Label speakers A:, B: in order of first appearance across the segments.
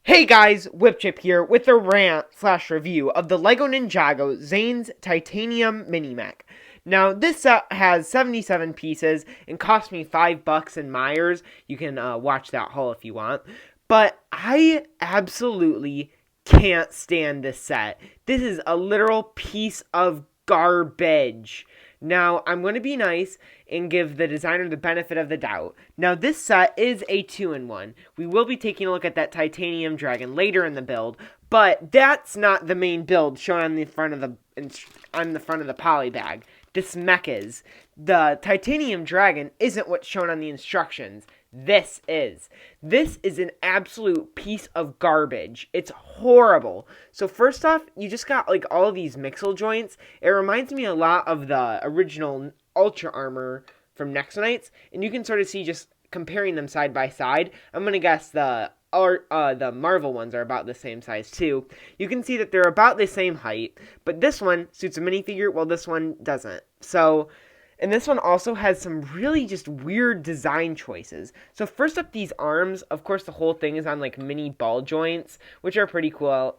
A: Hey guys, WhipChip here with a rant/review of the LEGO Ninjago Zane's Titanium Mini Mech. Now, this set has 77 pieces and cost me $5 in Myers. You can watch that haul if you want. But I absolutely can't stand this set. This is a literal piece of garbage. Now, I'm going to be nice and give the designer the benefit of the doubt. Now, this set is a 2-in-1. We will be taking a look at that titanium dragon later in the build, but that's not the main build shown on the front of the polybag. This mech is. The titanium dragon isn't what's shown on the instructions. This is. This is an absolute piece of garbage. It's horrible. So first off, you just got like all of these mixel joints. It reminds me a lot of the original Ultra Armor from Next Knights, and you can sort of see just comparing them side by side. I'm going to guess the Marvel ones are about the same size too. You can see that they're about the same height, but this one suits a minifigure while this one doesn't. So, and this one also has some really just weird design choices. So first up, these arms, of course the whole thing is on like mini ball joints, which are pretty cool.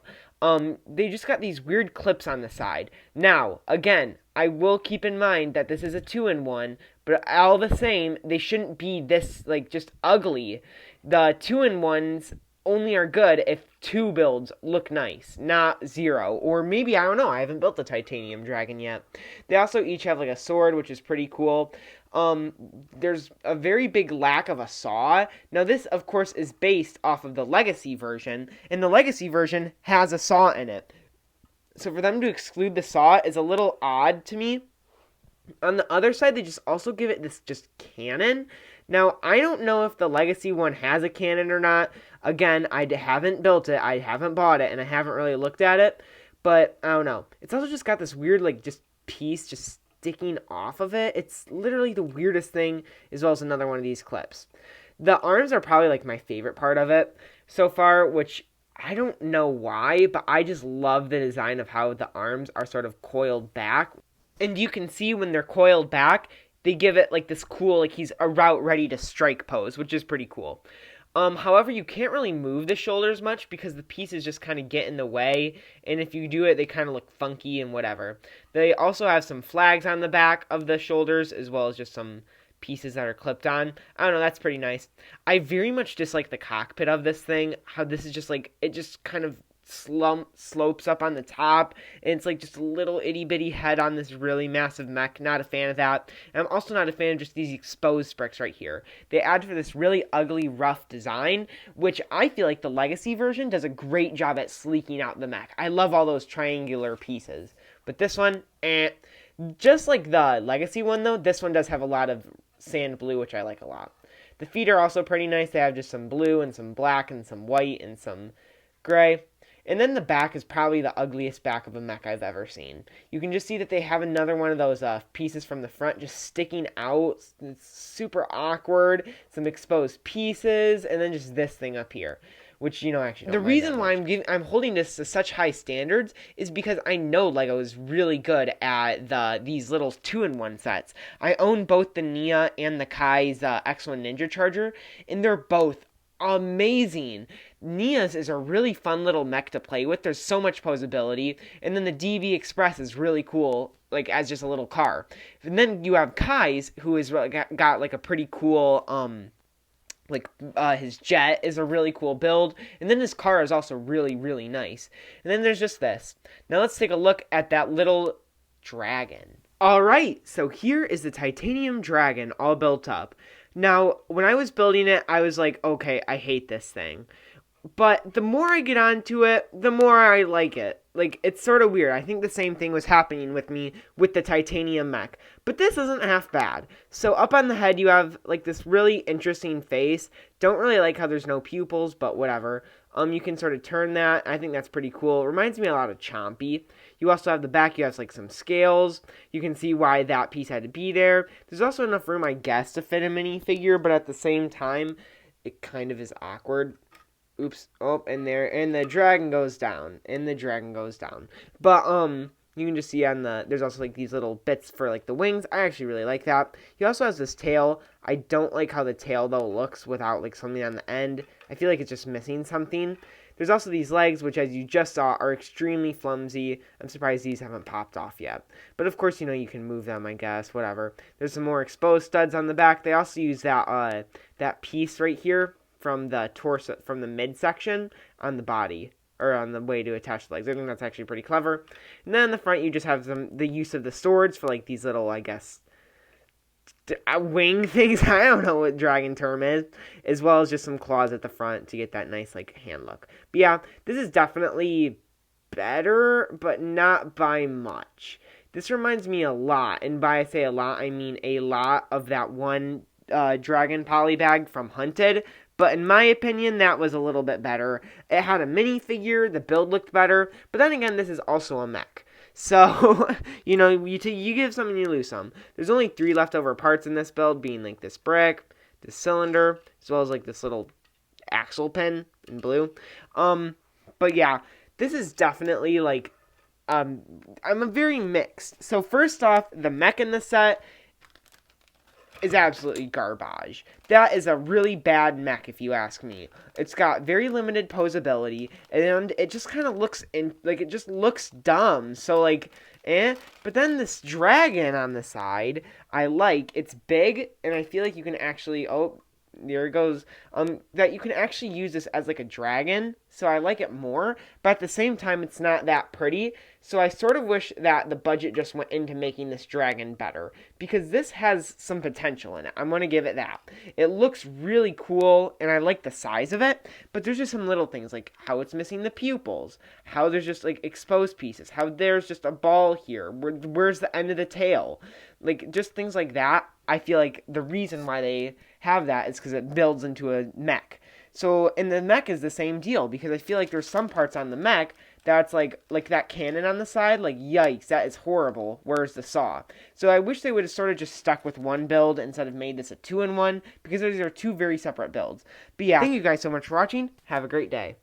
A: They just got these weird clips on the side. Now, again, I will keep in mind that this is a 2-in-1, but all the same, they shouldn't be this, like, just ugly. The 2-in-1s only are good if 2 builds look nice, not 0. Or maybe, I don't know, I haven't built the titanium dragon yet. They also each have, like, a sword, which is pretty cool. There's a very big lack of a saw. Now, this, of course, is based off of the Legacy version, and the Legacy version has a saw in it. So for them to exclude the saw is a little odd to me. On the other side, they just also give it this just cannon. Now, I don't know if the Legacy one has a cannon or not. Again, I haven't built it, I haven't bought it, and I haven't really looked at it. But, I don't know. It's also just got this weird, like, just piece just sticking off of it. It's literally the weirdest thing, as well as another one of these clips. The arms are probably, like, my favorite part of it so far, which I don't know why, but I just love the design of how the arms are sort of coiled back. And you can see when they're coiled back, they give it like this cool, like he's about ready to strike pose, which is pretty cool. However, you can't really move the shoulders much because the pieces just kind of get in the way, and if you do it, they kind of look funky and whatever. They also have some flags on the back of the shoulders, as well as just some pieces that are clipped on. I don't know, that's pretty nice. I very much dislike the cockpit of this thing, how this is just like, it just kind of slopes up on the top, and it's like just a little itty-bitty head on this really massive mech. Not a fan of that. And I'm also not a fan of just these exposed spricks right here. They add for this really ugly, rough design, which I feel like the Legacy version does a great job at sleeking out the mech. I love all those triangular pieces. But this one, just like the Legacy one, though, this one does have a lot of sand blue, which I like a lot. The feet are also pretty nice. They have just some blue and some black and some white and some gray. And then the back is probably the ugliest back of a mech I've ever seen. You can just see that they have another one of those pieces from the front just sticking out. It's super awkward. Some exposed pieces, and then just this thing up here, which, you know, actually the reason why I'm holding this to such high standards is because I know LEGO is really good at these little 2-in-1 sets. I own both the Nia and the Guyz X1 Ninja Charger, and they're both amazing. Nia's is a really fun little mech to play with. There's so much posability. And then the DB Express is really cool, like as just a little car. And then you have Guyz, who has got like a pretty cool, his jet is a really cool build. And then his car is also really, really nice. And then there's just this. Now let's take a look at that little dragon. Alright, so here is the titanium dragon all built up. Now, when I was building it, I was like, okay, I hate this thing. But the more I get onto it, the more I like it. Like, it's sort of weird. I think the same thing was happening with me with the titanium mech. But this isn't half bad. So up on the head, you have, like, this really interesting face. Don't really like how there's no pupils, but whatever. You can sort of turn that. I think that's pretty cool. It reminds me a lot of Chompy. You also have the back. You have, like, some scales. You can see why that piece had to be there. There's also enough room, I guess, to fit a minifigure, but at the same time, it kind of is awkward. Oops. Oh, and the dragon goes down. And the dragon goes down. But, you can just see on there's also, like, these little bits for, like, the wings. I actually really like that. He also has this tail. I don't like how the tail, though, looks without, like, something on the end. I feel like it's just missing something. There's also these legs, which as you just saw, are extremely flimsy. I'm surprised these haven't popped off yet. But of course, you can move them, I guess, whatever. There's some more exposed studs on the back. They also use that piece right here from the torso, from the midsection on the body, or on the way to attach the legs. I think that's actually pretty clever. And then in the front, you just have the use of the swords for like these little, I guess, wing things. I don't know what dragon term is, as well as just some claws at the front to get that nice like hand look. But yeah, this is definitely better, but not by much. This reminds me a lot, and by I say a lot, I mean a lot of that one dragon polybag from Hunted. But in my opinion, that was a little bit better. It had a minifigure, the build looked better, but then again, this is also a mech. So, you give some and you lose some. There's only 3 leftover parts in this build, being like this brick, this cylinder, as well as like this little axle pin in blue. But yeah, this is definitely like, I'm a very mixed. So first off, the mech in the set is absolutely garbage. That is a really bad mech, if you ask me. It's got very limited posability, and it just kind of looks it just looks dumb. So like, But then this dragon on the side, I like. It's big, and I feel like you can actually. Oh, there it goes. That you can actually use this as like a dragon, so I like it more. But at the same time, it's not that pretty. So I sort of wish that the budget just went into making this dragon better, because this has some potential in it. I'm gonna give it that. It looks really cool, and I like the size of it. But there's just some little things like how it's missing the pupils, how there's just like exposed pieces, how there's just a ball here. Where's the end of the tail? Like just things like that. I feel like the reason why they have that is because it builds into a mech. So, and the mech is the same deal, because I feel like there's some parts on the mech that's like that cannon on the side, like yikes, that is horrible. Where's the saw? So I wish they would have sort of just stuck with one build instead of made this a 2-in-1, because those are 2 very separate builds. But yeah, thank you guys so much for watching. Have a great day.